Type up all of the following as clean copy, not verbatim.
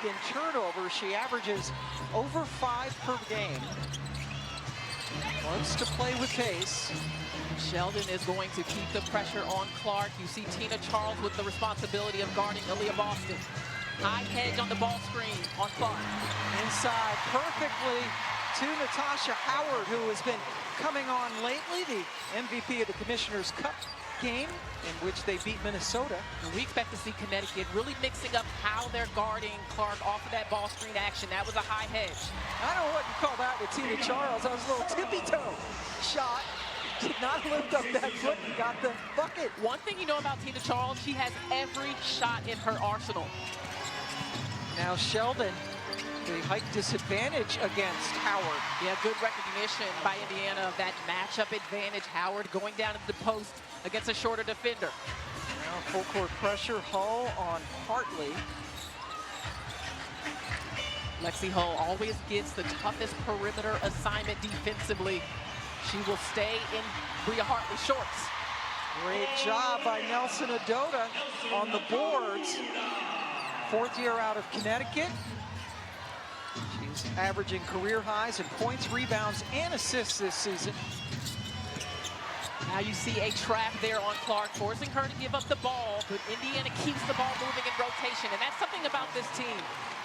in turnovers. She averages over 5 per game. Wants to play with pace. Sheldon is going to keep the pressure on Clark. You see Tina Charles with the responsibility of guarding Aaliyah Boston. High hedge on the ball screen on Clark. Inside perfectly to Natasha Howard, who has been coming on lately, the MVP of the Commissioner's Cup game in which they beat Minnesota. And we expect to see Connecticut really mixing up how they're guarding Clark off of that ball screen action. That was a high hedge. I don't know what you call that with Tina Charles. That was a little tippy toe shot. Did not lift up that foot and got the bucket. One thing you know about Tina Charles, she has every shot in her arsenal. Now Sheldon, the height disadvantage against Howard. Yeah, good recognition by Indiana of that matchup advantage. Howard going down into the post against a shorter defender. Now full court pressure, Hull on Hartley. Lexi Hull always gets the toughest perimeter assignment defensively. She will stay in Bria Hartley shorts. Great job by Nelson Adota on the boards. 4th year out of Connecticut. She's averaging career highs in points, rebounds, and assists this season. Now you see a trap there on Clark, forcing her to give up the ball, but Indiana keeps the ball moving in rotation, and that's something about this team.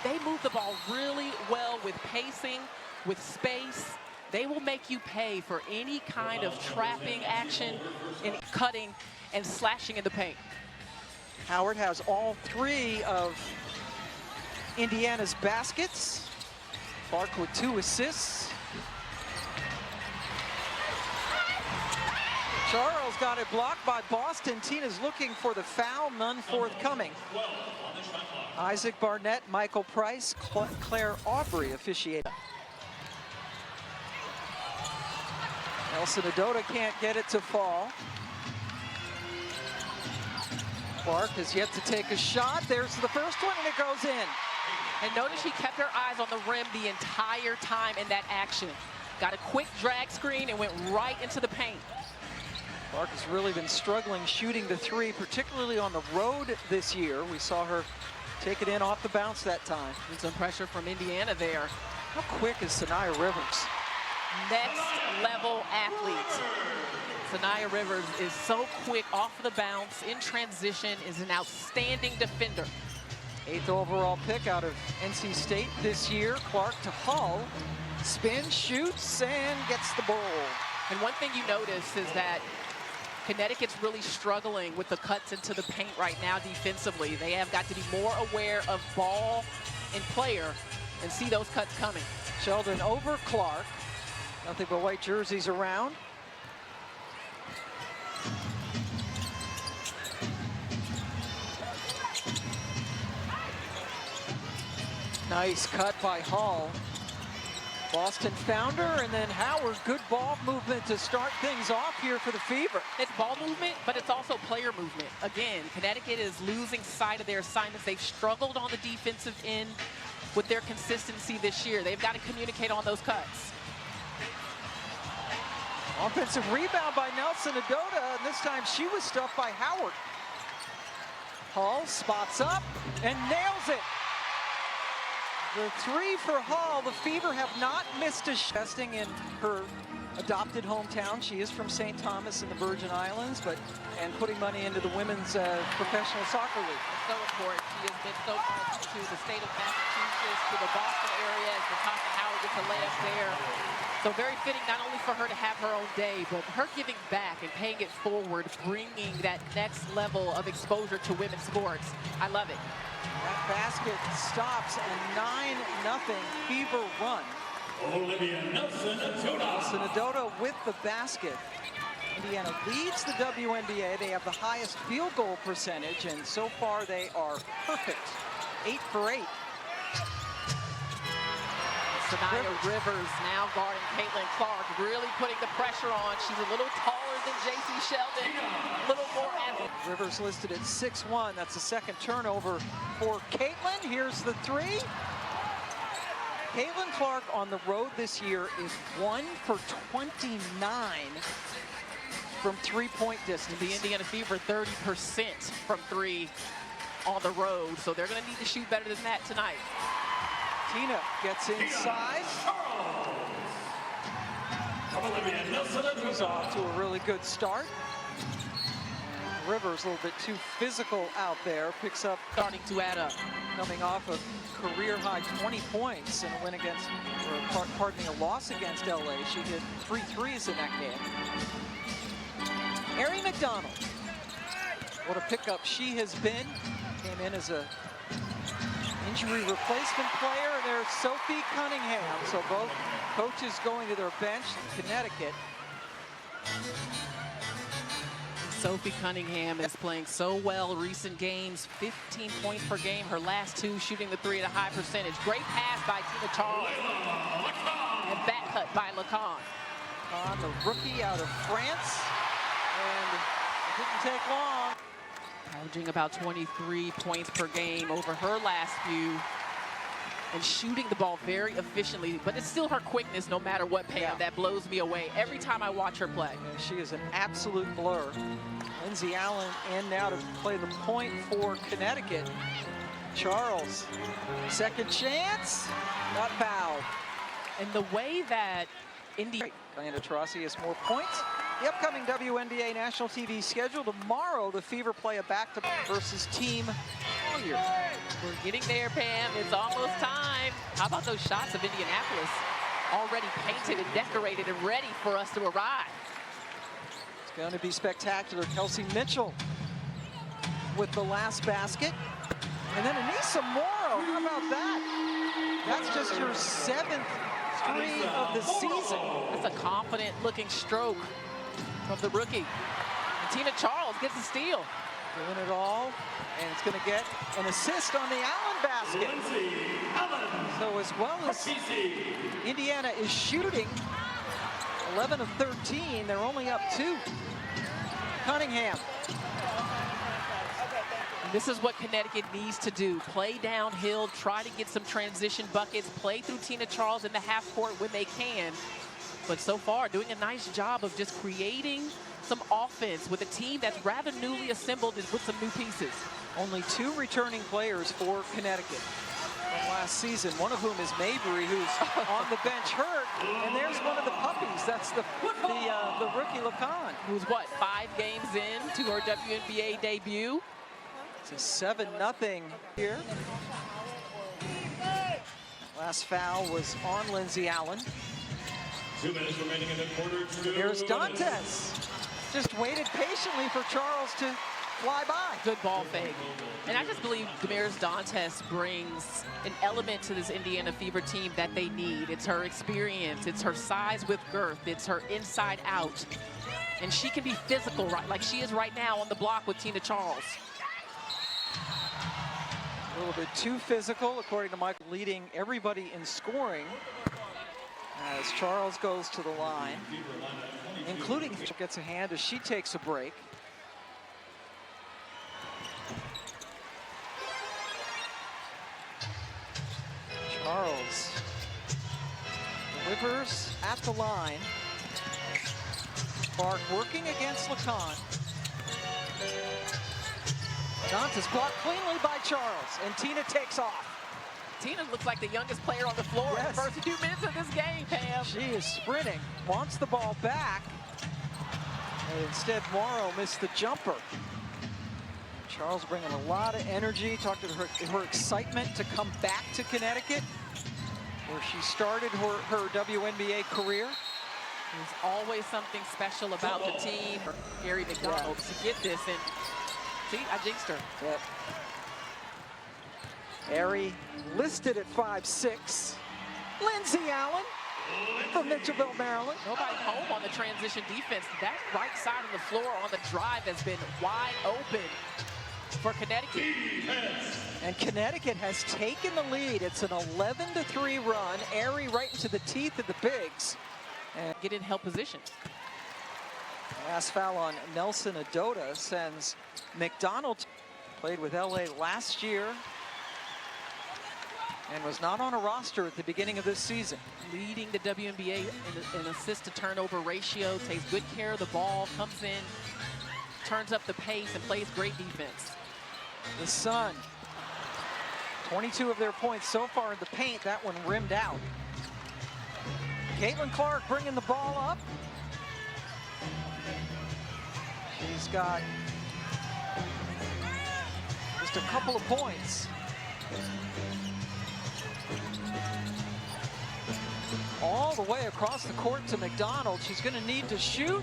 They move the ball really well with pacing, with space. They will make you pay for any kind of trapping action and cutting and slashing in the paint. Howard has all 3 of Indiana's baskets. Clark with 2 assists. Charles got it blocked by Boston. Tina's looking for the foul, none forthcoming. Isaac Barnett, Michael Price, Claire Aubrey officiating. Nelson Adota can't get it to fall. Clark has yet to take a shot. There's the first one, and it goes in. And notice she kept her eyes on the rim the entire time in that action. Got a quick drag screen and went right into the paint. Clark has really been struggling shooting the 3, particularly on the road this year. We saw her take it in off the bounce that time. And some pressure from Indiana there. How quick is Sanaya Rivers? Next level athlete. Sanaya Rivers is so quick off the bounce, in transition, is an outstanding defender. 8th overall pick out of NC State this year. Clark to Hull, spins, shoots, and gets the ball. And one thing you notice is that Connecticut's really struggling with the cuts into the paint right now defensively. They have got to be more aware of ball and player and see those cuts coming. Sheldon over Clark. Nothing but white jerseys around. Nice cut by Hull. Boston found her, and then Howard, good ball movement to start things off here for the Fever. It's ball movement, but it's also player movement. Again, Connecticut is losing sight of their assignments. They've struggled on the defensive end with their consistency this year. They've got to communicate on those cuts. Offensive rebound by Nelson Adota, and this time she was stuffed by Howard. Hull spots up and nails it. The 3 for Hull. The Fever have not missed a shot. Testing in her adopted hometown. She is from St. Thomas in the Virgin Islands, and putting money into the women's professional soccer league. It's so important. She has been so close to the state of Massachusetts, to the Boston area, as Natasha Howard gets a layup there. So very fitting not only for her to have her own day, but her giving back and paying it forward, bringing that next level of exposure to women's sports. I love it. That basket stops a 9-0 Fever run. Nelson Adota with the basket. Indiana leads the WNBA. They have the highest field goal percentage, and so far they are perfect. 8 for 8. Sanaya Rivers now guarding CaitlincLark, really putting the pressure on. She's a little taller than J.C. Sheldon, a little more athletic. Rivers listed at 6'1". That's the second turnover for Caitlin. Here's the 3. CaitlincLark on the road this year is 1 for 29 from 3-point distance. The Indiana Fever 30% from 3. on the road, so they're going to need to shoot better than that tonight. Tina gets inside. She's off to a really good start. Rivers a little bit too physical out there. Picks up, Starting to add up. coming off a career-high 20 points in a win against, or pardon me, a loss against LA. She hit 3 threes in that game. Ari McDonald. What a pickup she has been. Came in as a injury replacement player. There's Sophie Cunningham. So both coaches going to their bench in Connecticut. Sophie Cunningham is playing so well recent games, 15 points per game, her last 2 shooting the 3 at a high percentage. Great pass by Tina Charles. And back cut by Lacan. On the rookie out of France. And it didn't take long. Averaging about 23 points per game over her last few. And shooting the ball very efficiently, but it's still her quickness no matter what, Pam, that blows me away every time I watch her play. Yeah, she is an absolute blur. Lindsay Allen in now to play the point for Connecticut. Charles, second chance, not fouled. And the way that Diana Taurasi has more points. The upcoming WNBA national TV schedule tomorrow. The Fever play a back-to-back versus Team Warrior. We're getting there, Pam. It's almost time. How about those shots of Indianapolis? Already painted and decorated and ready for us to arrive. It's going to be spectacular. Kelsey Mitchell with the last basket. And then Anissa Morrow, how about that? That's just her 7th 3 of the season. That's a confident looking stroke from the rookie. And Tina Charles gets a steal. Doing it all, and it's going to get an assist on the Allen basket. So as well as Indiana is shooting 11 of 13, they're only up 2. Cunningham. This is what Connecticut needs to do. Play downhill, try to get some transition buckets, play through Tina Charles in the half court when they can. But so far, doing a nice job of just creating some offense with a team that's rather newly assembled and with some new pieces. Only 2 returning players for Connecticut from last season, one of whom is Mabry, who's on the bench hurt. And there's one of the puppies. That's the rookie Lacan. Who's what, 5 games in to her WNBA debut? It's a 7-0 here. Last foul was on Lindsay Allen. 2 minutes remaining in the quarter. Here's Dantes. Just waited patiently for Charles to fly by. Good ball fake. And I just believe Damaris Dantes brings an element to this Indiana Fever team that they need. It's her experience, it's her size with girth, it's her inside out. And she can be physical, right, like she is right now on the block with Tina Charles. A little bit too physical, according to Michael, leading everybody in scoring as Charles goes to the line, including gets a hand as she takes a break. Charles delivers at the line. Clark working against Lacan. Dantes blocked cleanly by Charles, and Tina takes off. Tina looks like the youngest player on the floor in the first few minutes of this game, Pam. She is sprinting, wants the ball back, and instead Morrow missed the jumper. Charles bringing a lot of energy, talked to her excitement to come back to Connecticut, where she started her WNBA career. There's always something special about the team. Ari McDonald to get this, and see, I jinxed her. Yep. Ari listed at 5'6". Lindsay Allen from Mitchellville, Maryland. Nobody home on the transition defense. That right side of the floor on the drive has been wide open for Connecticut. And Connecticut has taken the lead. It's an 11-3 run. Ari right into the teeth of the bigs. And get in help position. Last foul on Nelson Adota sends McDonald. Played with LA last year and was not on a roster at the beginning of this season. Leading the WNBA in assist to turnover ratio, takes good care of the ball, comes in, turns up the pace, and plays great defense. The Sun, 22 of their points so far in the paint. That one rimmed out. Caitlinclark bringing the ball up. She's got just a couple of points. All the way across the court to McDonald. She's going to need to shoot.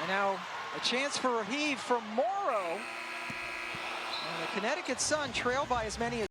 And now a chance for a heave from Morrow. And the Connecticut Sun trail by as many as